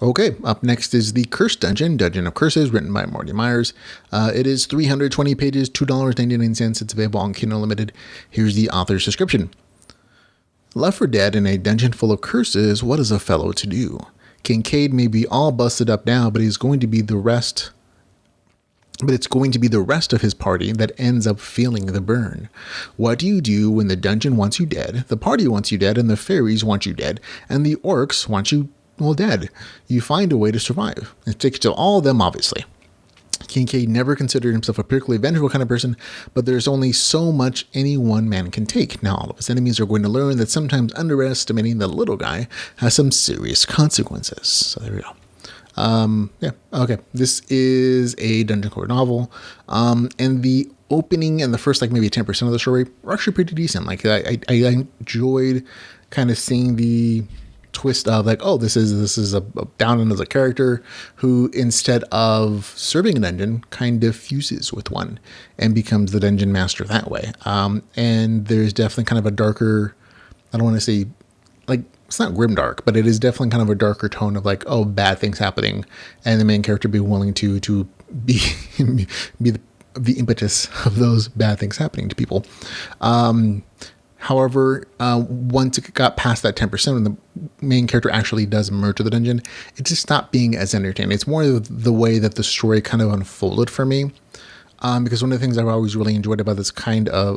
Okay, up next is the Curse Dungeon, Dungeon of Curses, written by Marty Myers. It is 320 pages, $2.99. It's available on Kindle Unlimited. Here's the author's description. Left for dead in a dungeon full of curses, what is a fellow to do? Kincaid may be all busted up now, but it's going to be the rest of his party that ends up feeling the burn. What do you do when the dungeon wants you dead, the party wants you dead, and the fairies want you dead, and the orcs want you, well, dead? You find a way to survive. It takes to all of them, obviously. Kincaid never considered himself a particularly vengeful kind of person, but there's only so much any one man can take. Now all of his enemies are going to learn that sometimes underestimating the little guy has some serious consequences. So there we go. Yeah, okay. This is a dungeon crawler novel, and the opening and the first maybe 10% of the story were actually pretty decent. I enjoyed kind of seeing the twist of this is a down as a character who, instead of serving a dungeon, kind of fuses with one and becomes the dungeon master that way. And there's definitely kind of a darker, I don't want to say it's not grimdark, but it is definitely kind of a darker tone of bad things happening, and the main character be willing to be be the impetus of those bad things happening to people. However, once it got past that 10%, when the main character actually does merge to the dungeon, it just stopped being as entertaining. It's more the way that the story kind of unfolded for me. Because one of the things I've always really enjoyed about this kind of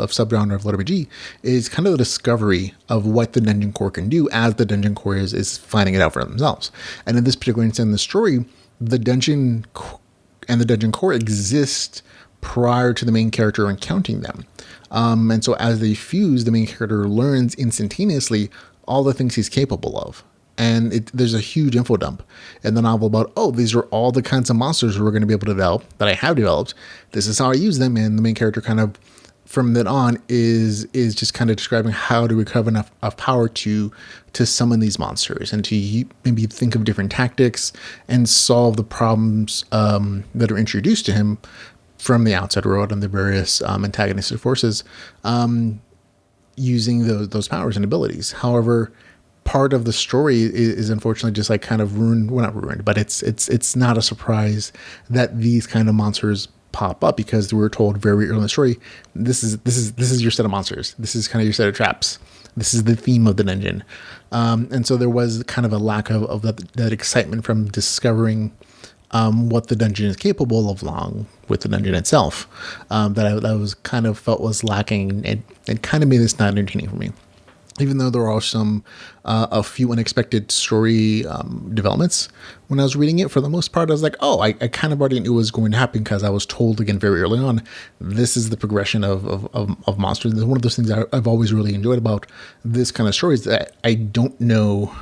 subgenre of RPG is kind of the discovery of what the dungeon core can do as the dungeon core is finding it out for themselves. And in this particular instance in the story, the dungeon and the dungeon core exist prior to the main character encountering them. And so as they fuse, the main character learns instantaneously all the things he's capable of. And there's a huge info dump in the novel about, these are all the kinds of monsters we're going to be able to develop, that I have developed. This is how I use them. And the main character kind of, from then on, is just kind of describing how to recover enough of power to summon these monsters and to maybe think of different tactics and solve the problems that are introduced to him from the outside world and the various antagonistic forces, using those powers and abilities. However, part of the story is unfortunately just kind of ruined. Well, not ruined, but it's not a surprise that these kind of monsters pop up, because we were told very early in the story, this is your set of monsters. This is kind of your set of traps. This is the theme of the dungeon. And so there was kind of a lack of that excitement from discovering what the dungeon is capable of, along with the dungeon itself, that I was kind of felt was lacking, and it kind of made this not entertaining for me. Even though there are some a few unexpected story developments when I was reading it, for the most part, I was like, I kind of already knew it was going to happen, because I was told again very early on, this is the progression of monsters. And one of those things I've always really enjoyed about this kind of story is that I don't know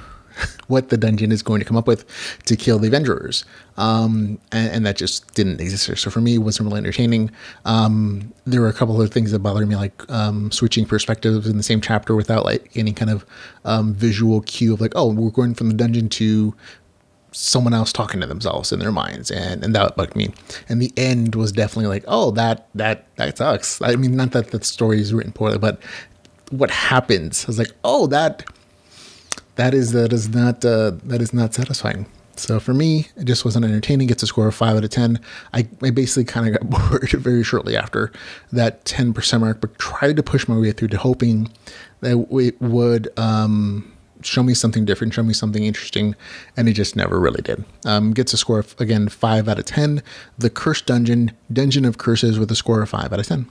what the dungeon is going to come up with to kill the Avengers. And that just didn't exist here. So for me, it wasn't really entertaining. There were a couple of things that bothered me, switching perspectives in the same chapter without any kind of visual cue of we're going from the dungeon to someone else talking to themselves in their minds. And that bugged me. And the end was definitely that sucks. I mean, not that the story is written poorly, but what happens, I was that is not satisfying. So for me, it just wasn't entertaining. Gets a score of 5 out of 10. I basically kind of got bored very shortly after that 10% mark, but tried to push my way through to hoping that it would show me something different, show me something interesting, and it just never really did. Gets a score of, again, 5 out of 10. The Cursed Dungeon, Dungeon of Curses, with a score of 5 out of 10.